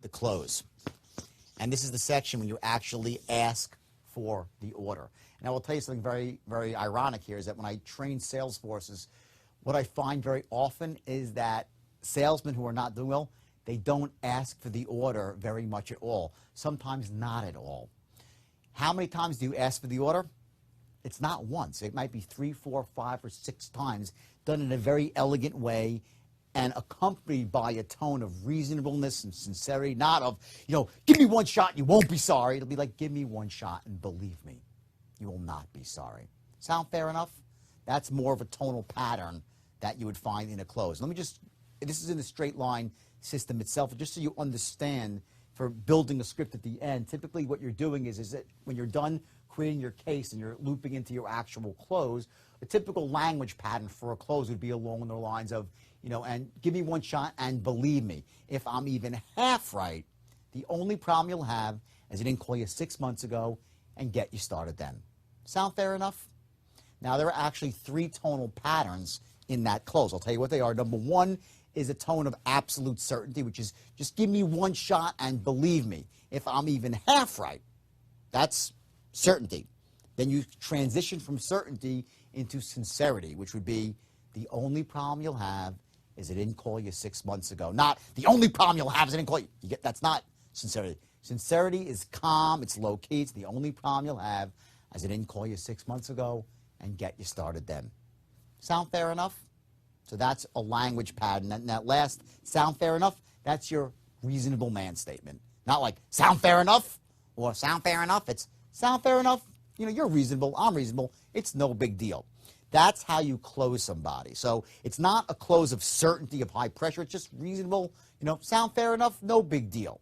the close. And this is the section when you actually ask for the order. And I will tell you something very, very ironic here is that when I train sales forces, what I find very often is that salesmen who are not doing well, they don't ask for the order very much at all. Sometimes not at all. How many times do you ask for the order? It's not once. It might be 3, 4, 5, or 6 times, done in a very elegant way and accompanied by a tone of reasonableness and sincerity, not of, give me one shot and you won't be sorry. It'll be like, give me one shot and believe me, you will not be sorry. Sound fair enough? That's more of a tonal pattern that you would find in a close. This is in the straight line system itself, just so you understand for building a script at the end. Typically what you're doing is that when you're done creating your case and you're looping into your actual close, a typical language pattern for a close would be along the lines of, and give me one shot and believe me. If I'm even half right, the only problem you'll have is I didn't call you 6 months ago and get you started then. Sound fair enough? Now, there are actually 3 tonal patterns in that close. I'll tell you what they are. Number 1 is a tone of absolute certainty, which is just give me one shot and believe me. If I'm even half right, that's certainty. Then you transition from certainty into sincerity, which would be the only problem you'll have is I didn't call you 6 months ago. Not the only problem you'll have is I didn't call you. That's not sincerity. Sincerity is calm, it's low key, it's the only problem you'll have is I didn't call you 6 months ago and get you started then. Sound fair enough? So that's a language pattern. And that last, sound fair enough, that's your reasonable man statement. Not like, sound fair enough, or sound fair enough. It's sound fair enough, you're reasonable, I'm reasonable, it's no big deal. That's how you close somebody. So it's not a close of certainty, of high pressure, it's just reasonable, sound fair enough, no big deal.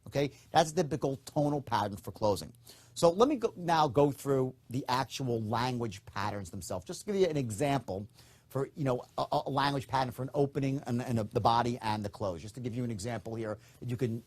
Okay, that's the typical tonal pattern for closing. So let me now go through the actual language patterns themselves. Just to give you an example for, a language pattern for an opening and the body and the close. Just to give you an example here that you can,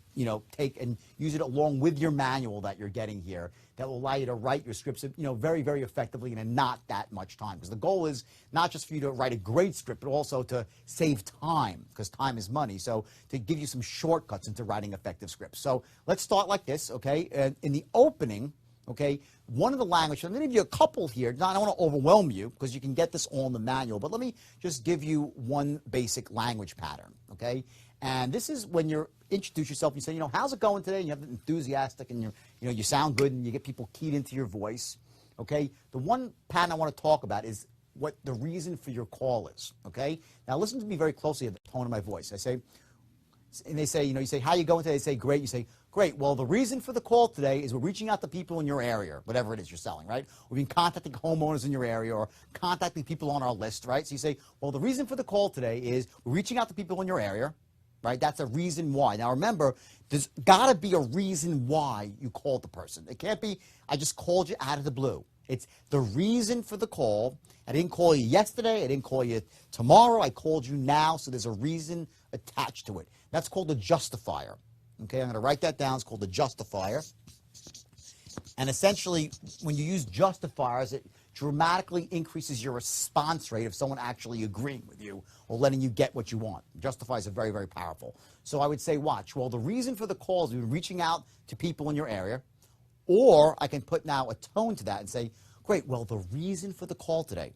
take and use it along with your manual that you're getting here that will allow you to write your scripts, very, very effectively and in not that much time. Because the goal is not just for you to write a great script, but also to save time, because time is money. So to give you some shortcuts into writing effective scripts. So let's start like this, okay? In the opening, okay, one of the languages, I'm going to give you a couple here. I don't want to overwhelm you because you can get this all in the manual, but let me just give you one basic language pattern, okay? And this is when you introduce yourself, you say, how's it going today? And you have it enthusiastic and you sound good and you get people keyed into your voice, okay? The one pattern I want to talk about is what the reason for your call is, okay? Now listen to me very closely at the tone of my voice. I say, and they say, you say, how you going today? They say, great. You say, great. Well, the reason for the call today is we're reaching out to people in your area, whatever it is you're selling, right? We've been contacting homeowners in your area or contacting people on our list, right? So you say, well, the reason for the call today is we're reaching out to people in your area, right? That's a reason why. Now, remember, there's got to be a reason why you called the person. It can't be, I just called you out of the blue. It's the reason for the call. I didn't call you yesterday. I didn't call you tomorrow. I called you now, so there's a reason attached to it. That's called a justifier. Okay, I'm going to write that down. It's called a justifier. And essentially, when you use justifiers, it dramatically increases your response rate of someone actually agreeing with you or letting you get what you want. Justifiers are very, very powerful. So I would say, watch. Well, the reason for the call is we've been reaching out to people in your area. Or I can put now a tone to that and say, great, well, the reason for the call today.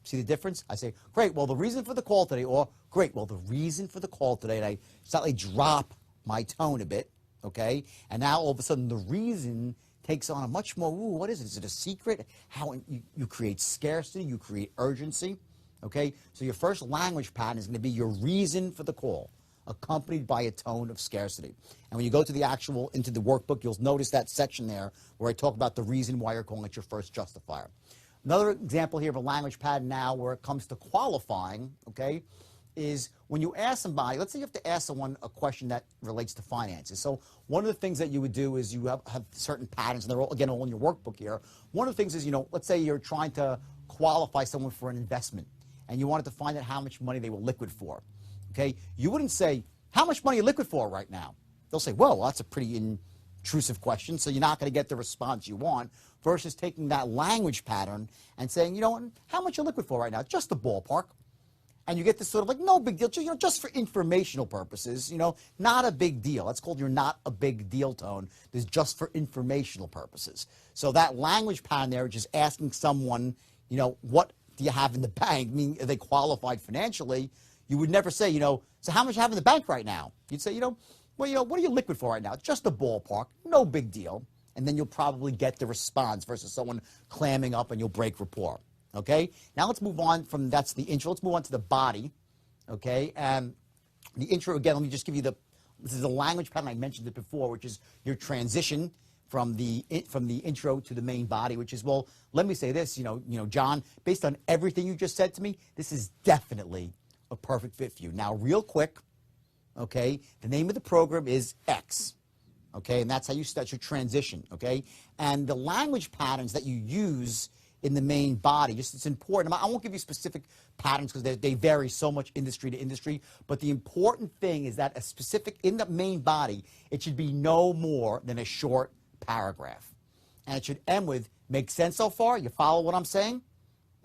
See the difference? I say, great, well, the reason for the call today, or great, well, the reason for the call today, and I slightly drop my tone a bit, okay? And now all of a sudden the reason takes on a much more, what is it? Is it a secret? How you create scarcity, you create urgency, okay? So your first language pattern is going to be your reason for the call, accompanied by a tone of scarcity. And when you go to the into the workbook, you'll notice that section there where I talk about the reason why you're calling it your first justifier. Another example here of a language pattern now where it comes to qualifying, okay, is when you ask somebody, let's say you have to ask someone a question that relates to finances. So one of the things that you would do is you have certain patterns, and they're all, again, all in your workbook here. One of the things is, let's say you're trying to qualify someone for an investment, and you wanted to find out how much money they were liquid for. Okay, you wouldn't say, how much money are you liquid for right now? They'll say, well, that's a pretty intrusive question, so you're not going to get the response you want, versus taking that language pattern and saying, how much are you liquid for right now? Just the ballpark. And you get this sort of like, no big deal, just for informational purposes, not a big deal. That's called your not a big deal tone. There's just for informational purposes. So that language pattern there, just asking someone, what do you have in the bank? I mean, are they qualified financially? You would never say, so how much do you have in the bank right now? You'd say, well, what are you liquid for right now? It's just a ballpark, no big deal. And then you'll probably get the response versus someone clamming up and you'll break rapport. Okay? Now let's move on from, that's the intro. Let's move on to the body. Okay? And the intro, again, let me just give you this is a language pattern. I mentioned it before, which is your transition from the intro to the main body, which is, well, let me say this, John, based on everything you just said to me, this is definitely a perfect fit for you. Now, real quick, okay, the name of the program is X, okay, and that's how you start your transition, okay, and the language patterns that you use in the main body, just it's important. I won't give you specific patterns because they vary so much industry to industry, but the important thing is that a specific, in the main body, it should be no more than a short paragraph, and it should end with, make sense so far? You follow what I'm saying?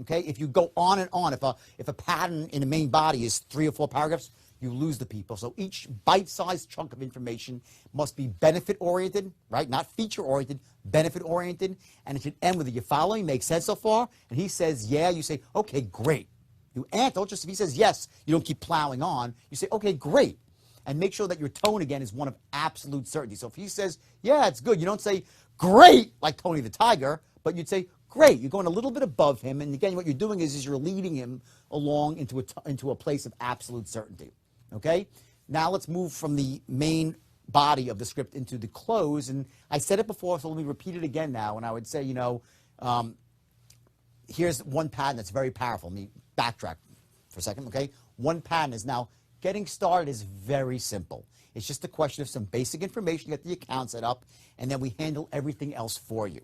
Okay, if you go on and on, if a pattern in the main body is 3 or 4 paragraphs, you lose the people. So each bite-sized chunk of information must be benefit-oriented, right? Not feature-oriented, benefit-oriented, and it should end with, you following? Make sense so far? And he says, yeah. You say, okay, great. You don't just, if he says yes, you don't keep plowing on. You say, okay, great. And make sure that your tone, again, is one of absolute certainty. So if he says, yeah, it's good, you don't say, great, like Tony the Tiger, but you'd say, great. You're going a little bit above him, and again, what you're doing is you're leading him along into a place of absolute certainty. Okay? Now let's move from the main body of the script into the close, and I said it before, so let me repeat it again now, and I would say, here's one pattern that's very powerful. Let me backtrack for a second, okay? One pattern is now, getting started is very simple. It's just a question of some basic information, get the account set up, and then we handle everything else for you.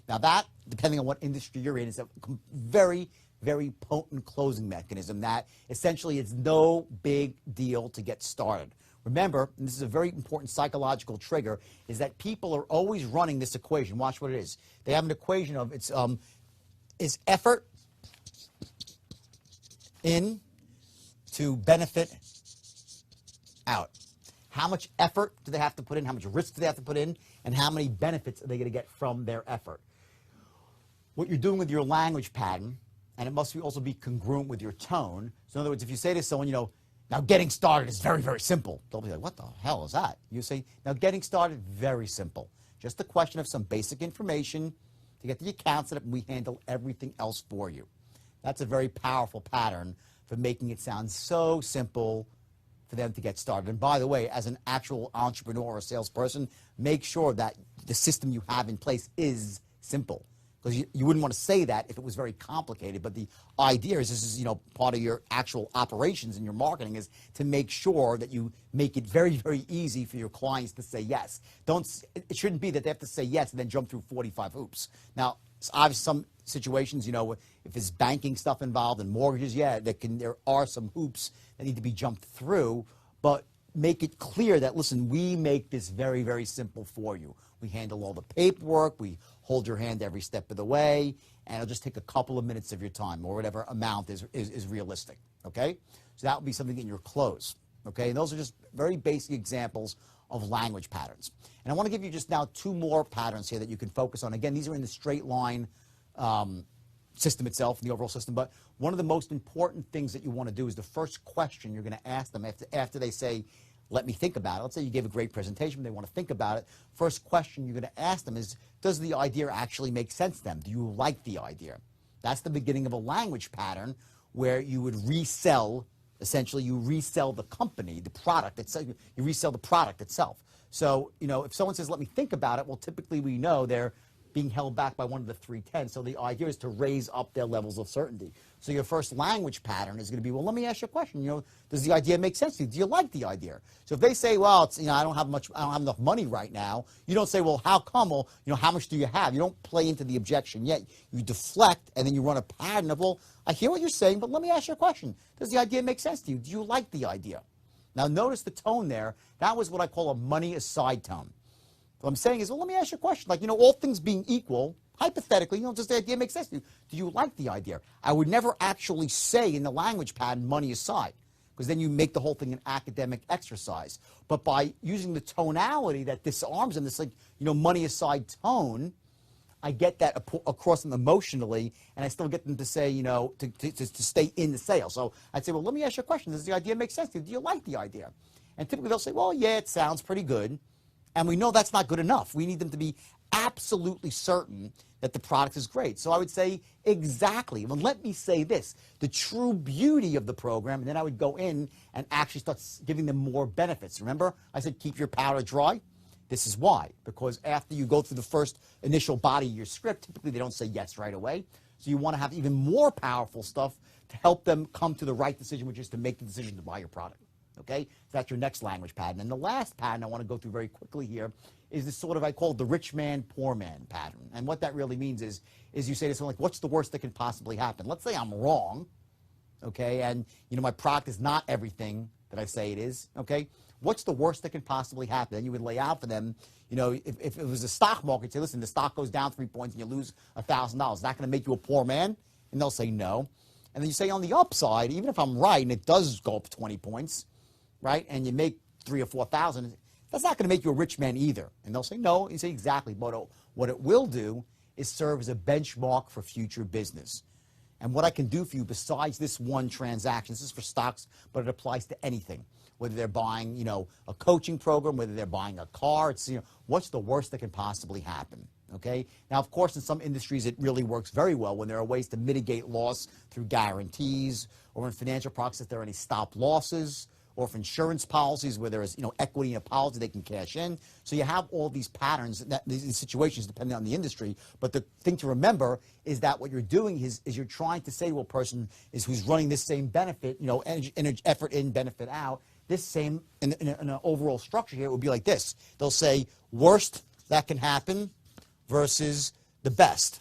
Now that, depending on what industry you're in, is a very, very potent closing mechanism that essentially it's no big deal to get started. Remember, and this is a very important psychological trigger, is that people are always running this equation. Watch what it is. They have an equation of, is effort in to benefit out. How much effort do they have to put in? How much risk do they have to put in? And how many benefits are they going to get from their effort? What you're doing with your language pattern, and it must also be congruent with your tone. So in other words, if you say to someone, now getting started is very, very simple. They'll be like, what the hell is that? You say, now getting started, very simple. Just a question of some basic information to get the account set up, and we handle everything else for you. That's a very powerful pattern for making it sound so simple for them to get started. And by the way, as an actual entrepreneur or salesperson, make sure that the system you have in place is simple. Because you wouldn't want to say that if it was very complicated. But the idea is, this is, part of your actual operations and your marketing, is to make sure that you make it very, very easy for your clients to say yes. It shouldn't be that they have to say yes and then jump through 45 hoops. Now, obviously some situations, if there's banking stuff involved and mortgages, yeah, there are some hoops that need to be jumped through, but make it clear that, listen, we make this very, very simple for you. We handle all the paperwork, we hold your hand every step of the way, and it'll just take a couple of minutes of your time, or whatever amount is realistic, okay? So that would be something in your close, okay? And those are just very basic examples of language patterns. And I want to give you just now 2 more patterns here that you can focus on. Again, these are in the straight line system itself, the overall system, but one of the most important things that you want to do is the first question you're going to ask them after they say, let me think about it. Let's say you gave a great presentation, they want to think about it. First question you're going to ask them is, does the idea actually make sense to them? Do you like the idea? That's the beginning of a language pattern where you would resell, essentially you resell the company, the product itself, you resell the product itself. So, if someone says, let me think about it, well, typically we know they're being held back by one of the 3 tenets. So the idea is to raise up their levels of certainty. So your first language pattern is going to be, well, let me ask you a question. Does the idea make sense to you? Do you like the idea? So if they say, well, it's, I don't have enough money right now, you don't say, well, how come? Well, how much do you have? You don't play into the objection yet. You deflect, and then you run a pattern of, well, I hear what you're saying, but let me ask you a question. Does the idea make sense to you? Do you like the idea? Now notice the tone there. That was what I call a money aside tone. What I'm saying is, well, let me ask you a question. Like, all things being equal, hypothetically, just the idea makes sense to you. Do you like the idea? I would never actually say in the language pattern money aside, because then you make the whole thing an academic exercise. But by using the tonality that disarms them, this money aside tone, I get that across them emotionally, and I still get them to say, to stay in the sale. So I'd say, well, let me ask you a question. Does the idea make sense to you? Do you like the idea? And typically they'll say, well, yeah, it sounds pretty good. And we know that's not good enough. We need them to be absolutely certain that the product is great. So I would say, exactly. Well, let me say this. The true beauty of the program, and then I would go in and actually start giving them more benefits. Remember, I said keep your powder dry? This is why. Because after you go through the first initial body of your script, typically they don't say yes right away. So you want to have even more powerful stuff to help them come to the right decision, which is to make the decision to buy your product. Okay? So that's your next language pattern. And the last pattern I want to go through very quickly here is this I call it the rich man, poor man pattern. And what that really means is you say to someone like, what's the worst that can possibly happen? Let's say I'm wrong, okay, and, my product is not everything that I say it is, okay? What's the worst that can possibly happen? And you would lay out for them, if it was a stock market, say, listen, the stock goes down 3 points and you lose $1,000. Is that going to make you a poor man? And they'll say no. And then you say on the upside, even if I'm right and it does go up 20 points, right, and you make 3,000 or 4,000, that's not going to make you a rich man either. And they'll say no. You say exactly. But what it will do is serve as a benchmark for future business. And what I can do for you besides this one transaction, this is for stocks, but it applies to anything. Whether they're buying, a coaching program, whether they're buying a car, it's, what's the worst that can possibly happen? Okay? Now, of course, in some industries, it really works very well when there are ways to mitigate loss through guarantees, or in financial products, if there are any stop losses, or for insurance policies where there is, equity in a policy they can cash in. So you have all these patterns, these situations depending on the industry. But the thing to remember is that what you're doing is you're trying to say to a person who's running this same benefit, effort in, benefit out, this same, in an overall structure here, it would be like this. They'll say worst that can happen versus the best.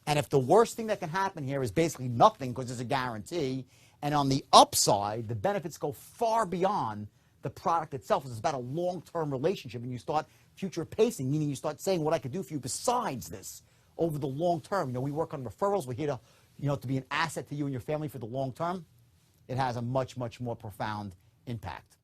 And if the worst thing that can happen here is basically nothing because there's a guarantee, and on the upside, the benefits go far beyond the product itself. It's about a long-term relationship, and you start future pacing, meaning you start saying what I could do for you besides this over the long term. We work on referrals. We're here to, to be an asset to you and your family for the long term. It has a much, much more profound impact.